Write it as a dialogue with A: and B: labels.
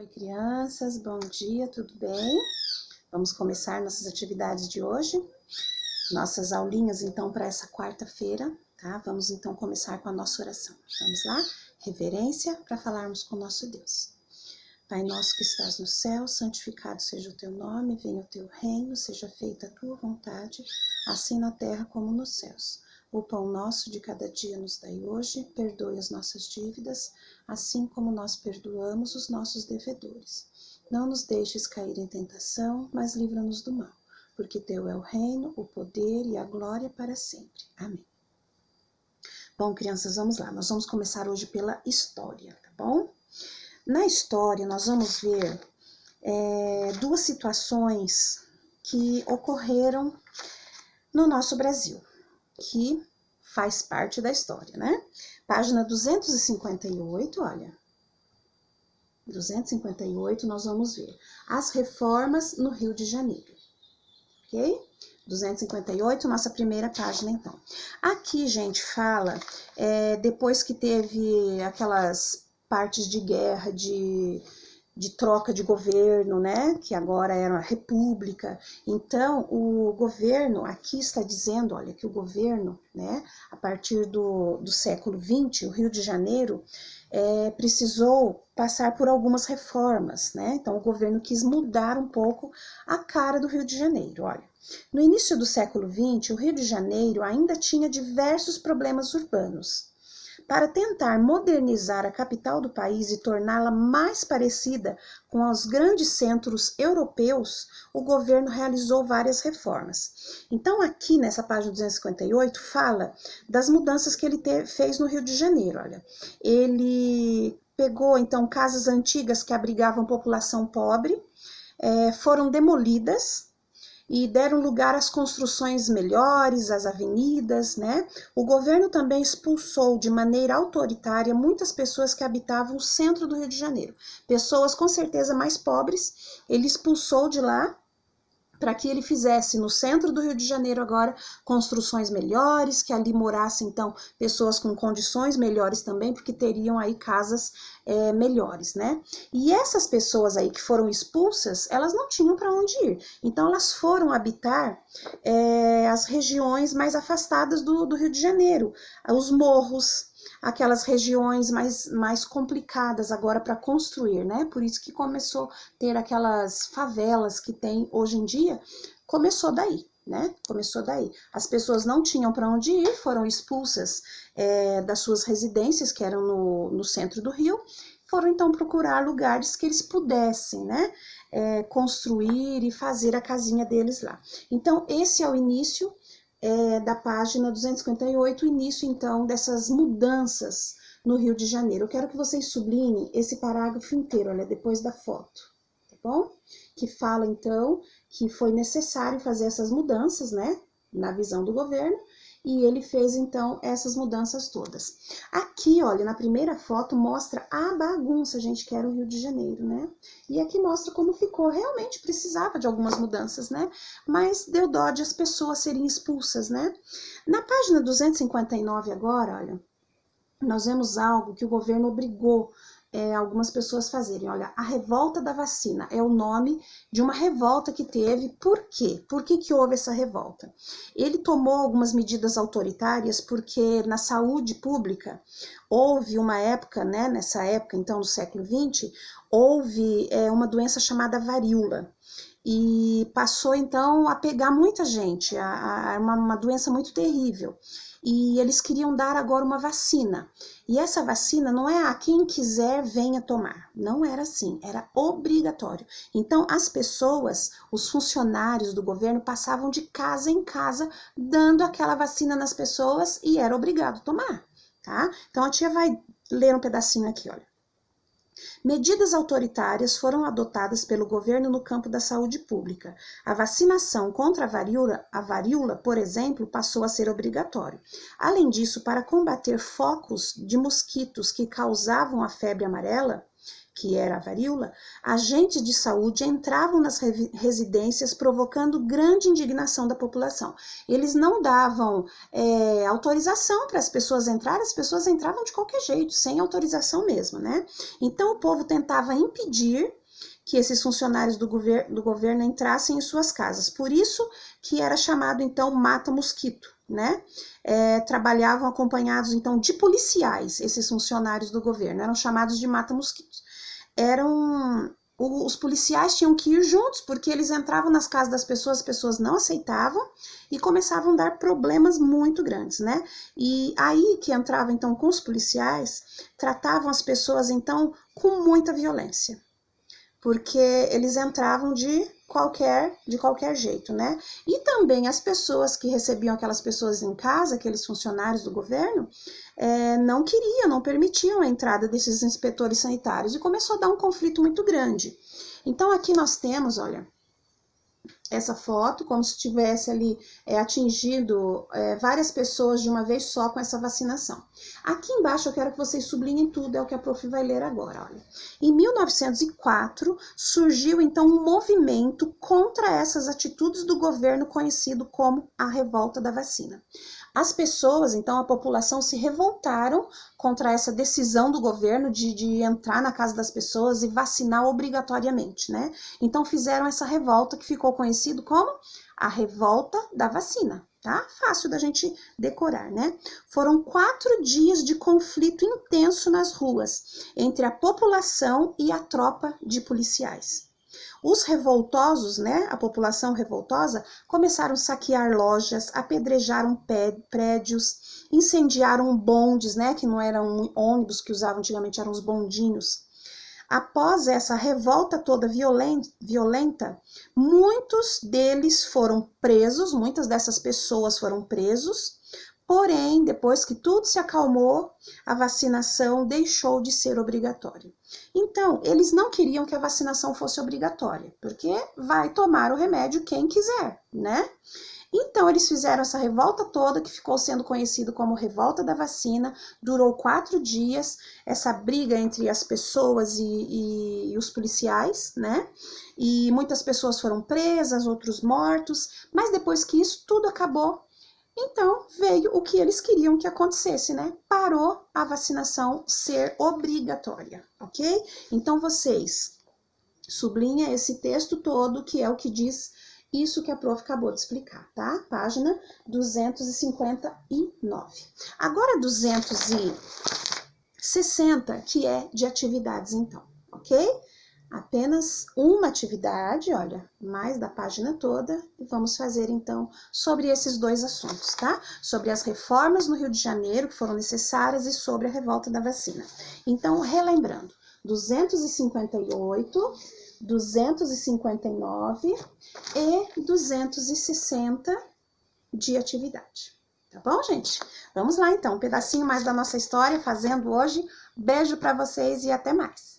A: Oi, crianças, bom dia, tudo bem? Vamos começar nossas atividades de hoje, nossas aulinhas então para essa quarta-feira, tá? Vamos então começar com a nossa oração. Vamos lá? Reverência para falarmos com o nosso Deus. Pai nosso que estás no céu, santificado seja o teu nome, venha o teu reino, seja feita a tua vontade, assim na terra como nos céus. O pão nosso de cada dia nos dai hoje, perdoe as nossas dívidas, assim como nós perdoamos os nossos devedores. Não nos deixes cair em tentação, mas livra-nos do mal, porque teu é o reino, o poder e a glória para sempre. Amém. Bom, crianças, vamos lá. Nós vamos começar hoje pela história, tá bom? Na história, nós vamos ver duas situações que ocorreram no nosso Brasil, que faz parte da história, né? Página 258, olha. 258, nós vamos ver as reformas no Rio de Janeiro, ok? 258, nossa primeira página, então. Aqui, gente, fala, depois que teve aquelas partes de guerra, de troca de governo, né, que agora era a república. Então, o governo, aqui está dizendo, olha, que o governo, né, a partir do século XX, o Rio de Janeiro, precisou passar por algumas reformas, né, então o governo quis mudar um pouco a cara do Rio de Janeiro, olha. No início do século XX, o Rio de Janeiro ainda tinha diversos problemas urbanos. Para tentar modernizar a capital do país e torná-la mais parecida com os grandes centros europeus, o governo realizou várias reformas. Então, aqui nessa página 258, fala das mudanças que ele fez no Rio de Janeiro. Olha, ele pegou, então, casas antigas que abrigavam população pobre, foram demolidas, e deram lugar às construções melhores, às avenidas, né? O governo também expulsou de maneira autoritária muitas pessoas que habitavam o centro do Rio de Janeiro. Pessoas com certeza mais pobres, ele expulsou de lá para que ele fizesse no centro do Rio de Janeiro agora construções melhores, que ali morassem então pessoas com condições melhores também, porque teriam aí casas melhores, né? E essas pessoas aí que foram expulsas, elas não tinham para onde ir, então elas foram habitar as regiões mais afastadas do Rio de Janeiro, os morros, aquelas regiões mais complicadas agora para construir, né? Por isso que começou a ter aquelas favelas que tem hoje em dia, começou daí, né? Começou daí. As pessoas não tinham para onde ir, foram expulsas das suas residências, que eram no centro do Rio, foram então procurar lugares que eles pudessem, né? Construir e fazer a casinha deles lá. Então, esse é o início da página 258, o início, então, dessas mudanças no Rio de Janeiro. Eu quero que vocês sublinhem esse parágrafo inteiro, olha, depois da foto, tá bom? Que fala, então, que foi necessário fazer essas mudanças, né, na visão do governo, e ele fez, então, essas mudanças todas. Aqui, olha, na primeira foto, mostra a bagunça, gente, que era o Rio de Janeiro, né? E aqui mostra como ficou. Realmente precisava de algumas mudanças, né? Mas deu dó de as pessoas serem expulsas, né? Na página 259 agora, olha, nós vemos algo que o governo obrigou algumas pessoas fazerem. Olha, a revolta da vacina é o nome de uma revolta que teve. Por quê? Por que houve essa revolta? Ele tomou algumas medidas autoritárias porque na saúde pública houve uma época, né, nessa época então do século XX, houve uma doença chamada varíola. E passou então a pegar muita gente, uma doença muito terrível. E eles queriam dar agora uma vacina. E essa vacina não é a quem quiser venha tomar. Não era assim, era obrigatório. Então as pessoas, os funcionários do governo passavam de casa em casa dando aquela vacina nas pessoas e era obrigado a tomar, tá? Então a tia vai ler um pedacinho aqui, olha. Medidas autoritárias foram adotadas pelo governo no campo da saúde pública. A vacinação contra a varíola, por exemplo, passou a ser obrigatório. Além disso, para combater focos de mosquitos que causavam a febre amarela, que era a varíola, agentes de saúde entravam nas residências provocando grande indignação da população. Eles não davam autorização para as pessoas entrarem, as pessoas entravam de qualquer jeito, sem autorização mesmo, né? Então o povo tentava impedir que esses funcionários do governo entrassem em suas casas. Por isso que era chamado, então, mata-mosquito, né? Trabalhavam acompanhados, então, de policiais, esses funcionários do governo, eram chamados de mata-mosquitos. Os policiais tinham que ir juntos, porque eles entravam nas casas das pessoas, as pessoas não aceitavam e começavam a dar problemas muito grandes, né? E aí que entrava, então, com os policiais, tratavam as pessoas, então, com muita violência, porque eles entravam de qualquer jeito, né? E também as pessoas que recebiam aquelas pessoas em casa, aqueles funcionários do governo, não permitiam a entrada desses inspetores sanitários, e começou a dar um conflito muito grande. Então aqui nós temos, olha, essa foto, como se tivesse ali atingido várias pessoas de uma vez só com essa vacinação. Aqui embaixo eu quero que vocês sublinhem tudo, é o que a prof vai ler agora, olha. Em 1904, surgiu então um movimento contra essas atitudes do governo conhecido como a revolta da vacina. As pessoas, então a população, se revoltaram contra essa decisão do governo de entrar na casa das pessoas e vacinar obrigatoriamente, né? Então fizeram essa revolta que ficou conhecido como a revolta da vacina, tá? Fácil da gente decorar, né? Foram 4 dias de conflito intenso nas ruas entre a população e a tropa de policiais. Os revoltosos, né, a população revoltosa, começaram a saquear lojas, apedrejaram prédios, incendiaram bondes, né, que não eram ônibus que usavam antigamente, eram os bondinhos. Após essa revolta toda violenta, muitos deles foram presos, muitas dessas pessoas foram presos. Porém, depois que tudo se acalmou, a vacinação deixou de ser obrigatória. Então, eles não queriam que a vacinação fosse obrigatória, porque vai tomar o remédio quem quiser, né? Então, eles fizeram essa revolta toda, que ficou sendo conhecido como revolta da vacina, durou 4 dias, essa briga entre as pessoas e os policiais, né? E muitas pessoas foram presas, outros mortos, mas depois que isso tudo acabou, então veio o que eles queriam que acontecesse, né? Parou a vacinação ser obrigatória, ok? Então vocês sublinhem esse texto todo, que é o que diz isso que a prof acabou de explicar, tá? Página 259. Agora 260, que é de atividades, então, ok? Apenas uma atividade, olha, mais da página toda, e vamos fazer então sobre esses 2 assuntos, tá? Sobre as reformas no Rio de Janeiro que foram necessárias e sobre a revolta da vacina. Então, relembrando, 258, 259 e 260 de atividade. Tá bom, gente? Vamos lá então, um pedacinho mais da nossa história fazendo hoje. Beijo para vocês e até mais!